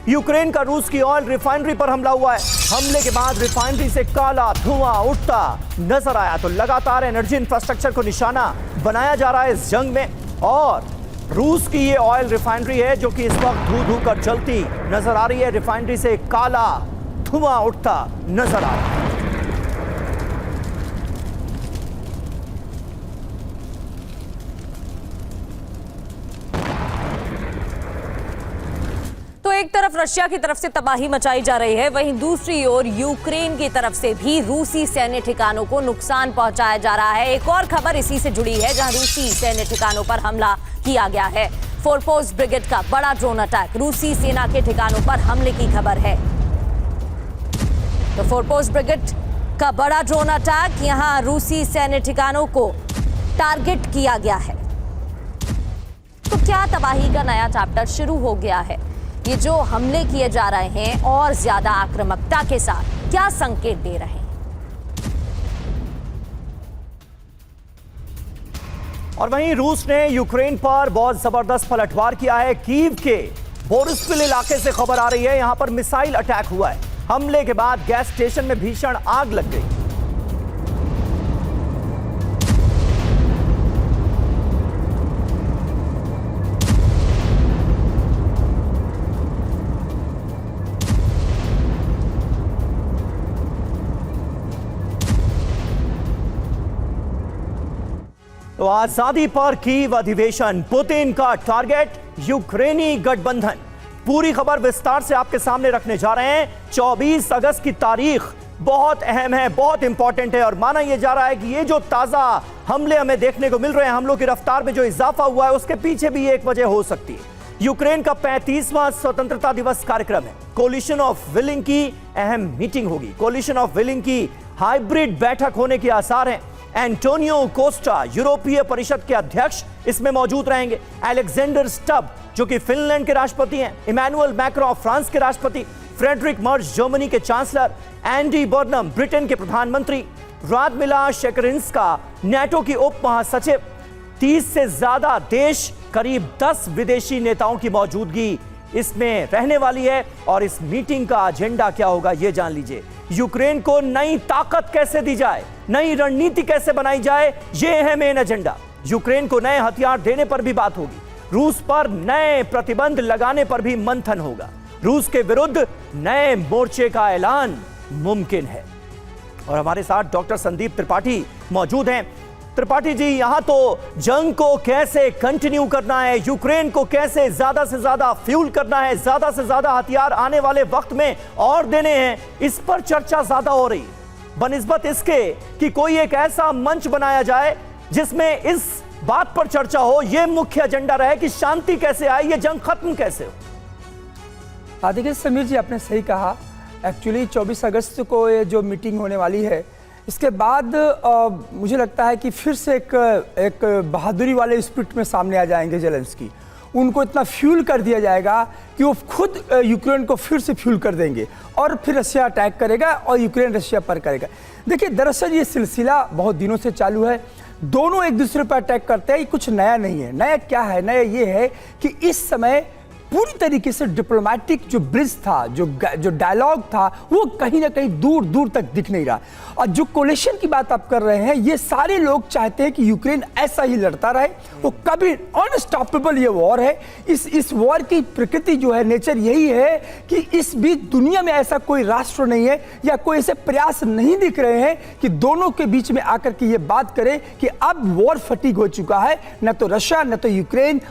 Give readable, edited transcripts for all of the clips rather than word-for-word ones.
Ukraine का रूस की ऑयल रिफाइनरी पर हमला हुआ है। हमले के बाद रिफाइनरी से काला धुआं उठता नजर आया। तो लगातार एनर्जी इंफ्रास्ट्रक्चर को निशाना बनाया जा रहा है इस जंग में। और रूस की ये ऑयल रिफाइनरी है जो कि इस वक्त धू धू कर जलती नजर आ रही है। रिफाइनरी से काला धुआं उठता नजर आ रहा है। तो एक तरफ रशिया की तरफ से तबाही मचाई जा रही है, वहीं दूसरी ओर यूक्रेन की तरफ से भी रूसी सैन्य ठिकानों को नुकसान पहुंचाया जा रहा है। एक और खबर इसी से जुड़ी है, जहां रूसी सैन्य ठिकानों पर हमला किया गया है। फोरपोस्ट ब्रिगेड का बड़ा ड्रोन अटैक, रूसी सेना के ठिकानों पर हमले की खबर है। तो फोरपोस्ट ब्रिगेड का बड़ा ड्रोन अटैक, यहां रूसी सैन्य ठिकानों को टारगेट किया गया है। तो क्या तबाही का नया चैप्टर शुरू हो गया है? ये जो हमले किए जा रहे हैं और ज्यादा आक्रामकता के साथ क्या संकेत दे रहे हैं? और वहीं रूस ने यूक्रेन पर बहुत जबरदस्त पलटवार किया है। कीव के बोरिस्पिल इलाके से खबर आ रही है, यहां पर मिसाइल अटैक हुआ है। हमले के बाद गैस स्टेशन में भीषण आग लग गई। तो आजादी पर कीव अधिवेशन, पुतिन का टारगेट यूक्रेनी गठबंधन। पूरी खबर विस्तार से आपके सामने रखने जा रहे हैं। 24 अगस्त की तारीख बहुत अहम है, बहुत इंपॉर्टेंट है। और माना यह जा रहा है कि ये जो ताजा हमले हमें देखने को मिल रहे हैं, हमलों की रफ्तार में जो इजाफा हुआ है, उसके पीछे भी एक वजह हो सकती है। यूक्रेन का 35वां स्वतंत्रता दिवस कार्यक्रम है। कोलिशन ऑफ विलिंग की अहम मीटिंग होगी। कोलिशन ऑफ विलिंग की हाइब्रिड बैठक होने के आसार हैं। एंटोनियो कोस्टा यूरोपीय परिषद के अध्यक्ष इसमें मौजूद रहेंगे। अलेक्जेंडर स्टब जो कि फिनलैंड के राष्ट्रपति हैं, इमैनुअल मैक्रों फ्रांस के राष्ट्रपति, फ्रेडरिक मर्ज जर्मनी के चांसलर, एंडी बर्नम ब्रिटेन के प्रधानमंत्री, रादमिला शेकरिंस्का नाटो की उप महासचिव, 30 से ज्यादा देश, करीब 10 विदेशी नेताओं की मौजूदगी इसमें रहने वाली है। और इस मीटिंग का एजेंडा क्या होगा ये जान लीजिए। यूक्रेन को नई ताकत कैसे दी जाए, नई रणनीति कैसे बनाई जाए, यह है मेन एजेंडा। यूक्रेन को नए हथियार देने पर भी बात होगी। रूस पर नए प्रतिबंध लगाने पर भी मंथन होगा। रूस के विरुद्ध नए मोर्चे का ऐलान मुमकिन है। और हमारे साथ डॉक्टर संदीप त्रिपाठी मौजूद हैं। त्रिपाठी जी, यहां तो जंग को कैसे कंटिन्यू करना है, यूक्रेन को कैसे ज्यादा से ज्यादा फ्यूल करना है, ज्यादा से ज्यादा हथियार आने वाले वक्त में और देने हैं, इस पर चर्चा ज्यादा हो रही बनिस्बत इसके कि कोई एक ऐसा मंच बनाया जाए जिसमें इस बात पर चर्चा हो, यह मुख्य एजेंडा रहे कि शांति कैसे आए, यह जंग खत्म कैसे हो। देखिए समीर जी, आपने सही कहा। एक्चुअली 24 अगस्त को ये जो मीटिंग होने वाली है, इसके बाद मुझे लगता है कि फिर से एक बहादुरी वाले स्पिरिट में सामने आ जाएंगे जेलेंस्की। उनको इतना फ्यूल कर दिया जाएगा कि वो खुद यूक्रेन को फिर से फ्यूल कर देंगे और फिर रशिया अटैक करेगा और यूक्रेन रशिया पर करेगा। देखिए, दरअसल ये सिलसिला बहुत दिनों से चालू है। दोनों एक दूसरे पर अटैक करते हैं, ये कुछ नया नहीं है। नया क्या है? नया ये है कि इस समय पूरी तरीके से डिप्लोमेटिक जो ब्रिज था, जो डायलॉग था, वो कहीं ना कहीं दूर दूर तक दिख नहीं रहा। और जो कोलिशन की बात आप कर रहे हैं, ये सारे लोग चाहते हैं कि यूक्रेन ऐसा ही लड़ता रहे। वो कभी अनस्टॉपेबल ये वॉर है। इस वॉर की प्रकृति जो है, नेचर यही है कि इस बीच दुनिया में ऐसा कोई राष्ट्र नहीं है या कोई ऐसे प्रयास नहीं दिख रहे हैं कि दोनों के बीच में आकर के ये बात करें कि अब वॉर फटीग हो चुका है। न तो रशिया न तो यूक्रेन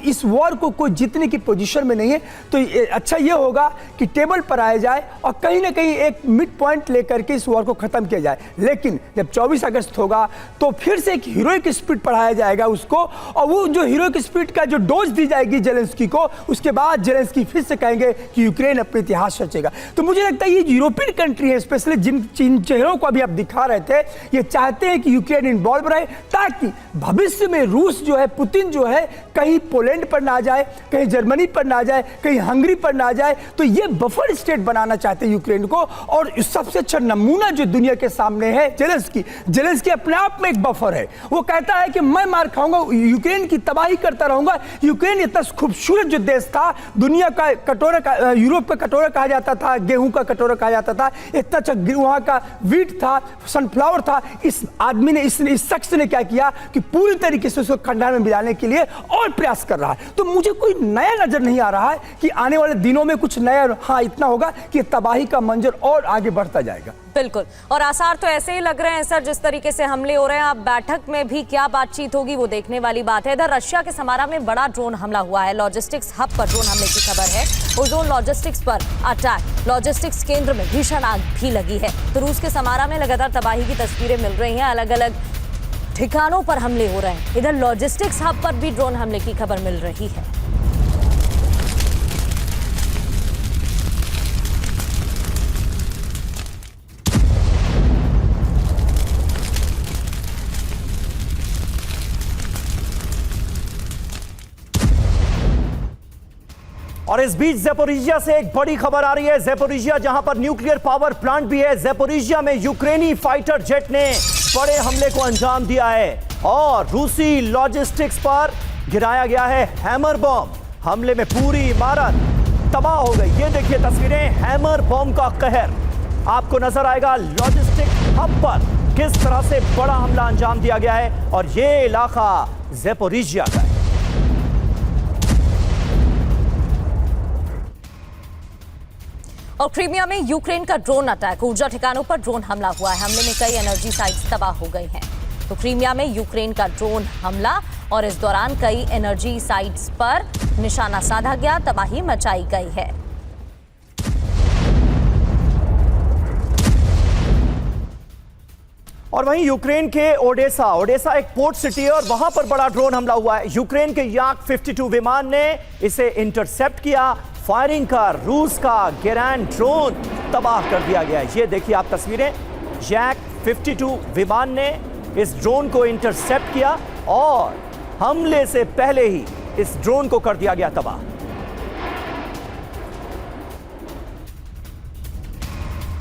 इस वॉर को कोई जीतने की पोजीशन में नहीं है। तो अच्छा ये होगा कि टेबल पर आया जाए और कहीं ना कहीं एक मिड पॉइंट लेकर के इस वॉर को खत्म किया जाए। लेकिन जब 24 अगस्त होगा तो फिर से एक हीरोइक स्पिरिट पढ़ाया जाएगा उसको, और वो जो हीरोइक स्पिरिट का जो डोज दी जाएगी जेलेंस्की को, उसके बाद जेलेंस्की फिर से कहेंगे कि यूक्रेन अपने इतिहास रचेगा। तो मुझे लगता है ये यूरोपियन कंट्री है, स्पेशली जिन चेहरों को अभी आप दिखा रहे थे, ये चाहते हैं कि यूक्रेन इन्वॉल्व रहे, ताकि भविष्य में रूस जो है, पुतिन जो है, कहीं पोलैंड पर ना जाए, कहीं जर्मनी पर ना जाए, कहीं हंगरी पर ना जाए। तो ये बफर स्टेट बनाना चाहते हैं यूक्रेन को। और सबसे अच्छा नमूना जो दुनिया के सामने है जेलेंस्की अपने आप में एक बफर है। वो कहता है कि मैं मार खाऊंगा, यूक्रेन की तबाही करता रहूंगा। यूक्रेन इतना खूबसूरत जो देश था, दुनिया का कटोरा, यूरोप का कटोरा कहा जाता था, गेहूं का कटोरा कहा जाता था, इतना अच्छा वहां का वीट था, सनफ्लावर था। इस आदमी ने, इस शख्स ने क्या किया कि पूरी तरीके से उसको खंडार में मिलाने के लिए और प्रयास कर रहा है। तो मुझे कोई नया नजर नहीं आ रहा है कि आने वाले दिनों में कुछ नया, हाँ इतना होगा कि तबाही का मंजर और आगे बढ़ता जाएगा। बिल्कुल, और आसार तो ऐसे ही लग रहे हैं सर, जिस तरीके से हमले हो रहे हैं। अब बैठक में भी क्या बातचीत होगी वो देखने वाली बात है। इधर रशिया के समारा में बड़ा ड्रोन हमला हुआ है। लॉजिस्टिक्स हब पर ड्रोन हमले की खबर है। ओजोन लॉजिस्टिक्स पर अटैक, लॉजिस्टिक्स केंद्र में भीषण आग भी लगी है। तो रूस के समारा में लगातार तबाही की तस्वीरें मिल रही हैं। अलग अलग ठिकानों पर हमले हो रहे हैं। इधर लॉजिस्टिक्स हब पर भी ड्रोन हमले की खबर मिल रही है। और इस बीच ज़ेपोरिजिया से एक बड़ी खबर आ रही है। ज़ेपोरिजिया, जहां पर न्यूक्लियर पावर प्लांट भी है, ज़ेपोरिजिया में यूक्रेनी फाइटर जेट ने बड़े हमले को अंजाम दिया है और रूसी लॉजिस्टिक्स पर गिराया गया है हैमर बॉम्ब। हमले में पूरी इमारत तबाह हो गई। ये देखिए तस्वीरें, हैमर बॉम्ब का कहर आपको नजर आएगा। लॉजिस्टिक हब पर किस तरह से बड़ा हमला अंजाम दिया गया है और ये इलाका ज़ेपोरिजिया का है। और क्रीमिया में यूक्रेन का ड्रोन अटैक, ऊर्जा ठिकानों पर ड्रोन हमला हुआ है। हमले में कई एनर्जी साइट्स तबाह हो गई हैं। तो क्रीमिया में यूक्रेन का ड्रोन हमला और इस दौरान कई एनर्जी साइट्स पर निशाना साधा गया, तबाही मचाई गई है। और वहीं यूक्रेन के ओडेसा एक पोर्ट सिटी है और वहां पर बड़ा ड्रोन हमला हुआ है। यूक्रेन के याक-52 विमान ने इसे इंटरसेप्ट किया। फायरिंग का रूस का गेरान ड्रोन तबाह कर दिया गया है। ये देखिए आप तस्वीरें, याक-52 विमान ने इस ड्रोन को इंटरसेप्ट किया और हमले से पहले ही इस ड्रोन को कर दिया गया तबाह।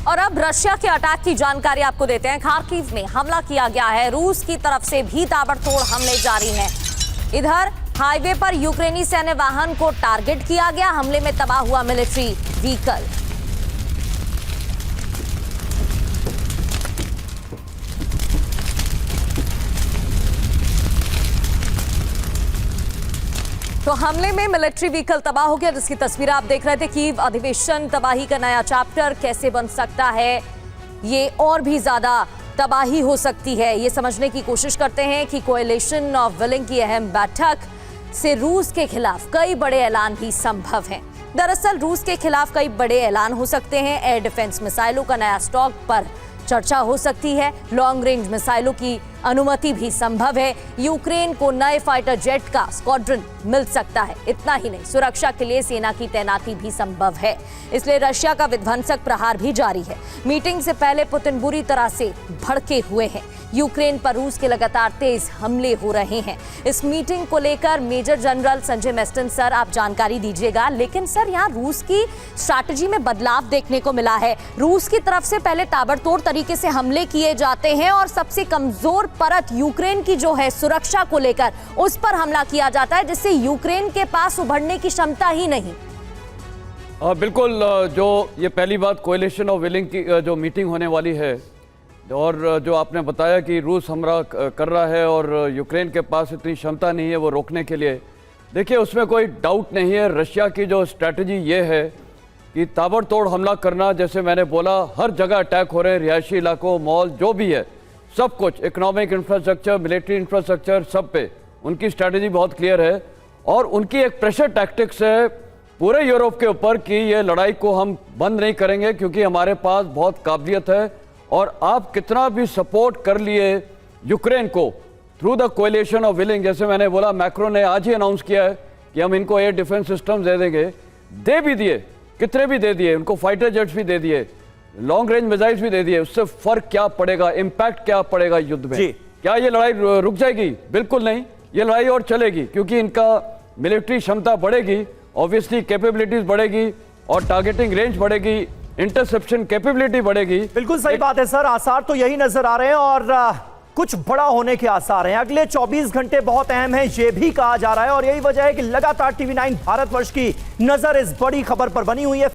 और अब रशिया के अटैक की जानकारी आपको देते हैं। खार्किव में हमला किया गया है। रूस की तरफ से भी ताबड़तोड़ हमले जारी हैं। इधर हाईवे पर यूक्रेनी सैन्य वाहन को टारगेट किया गया। हमले में तबाह हुआ मिलिट्री व्हीकल। तो हमले में मिलिट्री व्हीकल तबाह हो गया, जिसकी तस्वीर आप देख रहे थे। कीव अधिवेशन, तबाही का नया चैप्टर कैसे बन सकता है, ये और भी ज्यादा तबाही हो सकती है, ये समझने की कोशिश करते हैं कि कोएलिशन ऑफ विलिंग की अहम बैठक से रूस के खिलाफ कई बड़े ऐलान भी संभव हैं। दरअसल रूस के खिलाफ कई बड़े ऐलान हो सकते हैं। एयर डिफेंस मिसाइलों का नया स्टॉक पर चर्चा हो सकती है। लॉन्ग रेंज मिसाइलों की अनुमति भी संभव है। यूक्रेन को नए फाइटर जेट का स्क्वाड्रन मिल सकता है। इतना ही नहीं, सुरक्षा के लिए सेना की तैनाती भी संभव है। इसलिए रशिया का विध्वंसक प्रहार भी जारी है। मीटिंग से पहले पुतिन बुरी तरह से भड़के हुए हैं। यूक्रेन पर रूस के लगातार तेज हमले हो रहे हैं। इस मीटिंग को लेकर major general Sanjay Meston sir, आप जानकारी दीजिएगा। लेकिन सर, यहाँ रूस की स्ट्रैटेजी में बदलाव देखने को मिला है। रूस की तरफ से पहले ताबड़तोड़ तरीके से हमले किए जाते हैं और सबसे कमजोर परत यूक्रेन की जो है सुरक्षा को लेकर, उस पर हमला किया जाता है, जिससे यूक्रेन के पास उभरने की क्षमता ही नहीं। बिल्कुल, जो ये पहली बात कोएलिशन ऑफ विलिंग की जो मीटिंग होने वाली है और जो आपने बताया कि रूस हमला कर रहा है और यूक्रेन के पास इतनी क्षमता नहीं है वो रोकने के लिए, देखिए उसमें कोई डाउट नहीं है। रशिया की जो स्ट्रैटेजी ये है कि ताबड़तोड़ हमला करना, जैसे मैंने बोला, हर जगह अटैक हो रहे हैं, रिहायशी इलाकों, मॉल, जो भी है, सब कुछ, इकोनॉमिक इंफ्रास्ट्रक्चर, मिलिट्री इंफ्रास्ट्रक्चर, सब पे उनकी स्ट्रैटेजी बहुत क्लियर है। और उनकी एक प्रेशर टैक्टिक्स है पूरे यूरोप के ऊपर कि ये लड़ाई को हम बंद नहीं करेंगे क्योंकि हमारे पास बहुत काबिलियत है और आप कितना भी सपोर्ट कर लिए यूक्रेन को through the coalition of willing, जैसे मैंने बोला, मैक्रो ने आज ही अनाउंस किया है कि हम इनको एयर डिफेंस सिस्टम दे देंगे, दे भी दिए, कितने भी दे दिए, उनको फाइटर जेट्स भी दे दिए, लॉन्ग रेंज मिसाइल्स भी दे दिए। उससे फर्क क्या पड़ेगा, इंपैक्ट क्या पड़ेगा युद्ध में? क्या ये लड़ाई रुक जाएगी? बिल्कुल नहीं, ये लड़ाई और चलेगी क्योंकि इनका मिलिट्री क्षमता बढ़ेगी, ऑब्वियसली कैपेबिलिटीज बढ़ेगी और टारगेटिंग रेंज बढ़ेगी, इंटरसेप्शन कैपेबिलिटी बढ़ेगी। बिल्कुल सही बात है सर, आसार तो यही नजर आ रहे हैं और कुछ बड़ा होने के आसार हैं। अगले 24 घंटे बहुत अहम हैं, ये भी कहा जा रहा है और यही वजह है कि लगातार टीवी 9 भारतवर्ष की नजर इस बड़ी खबर पर बनी हुई है।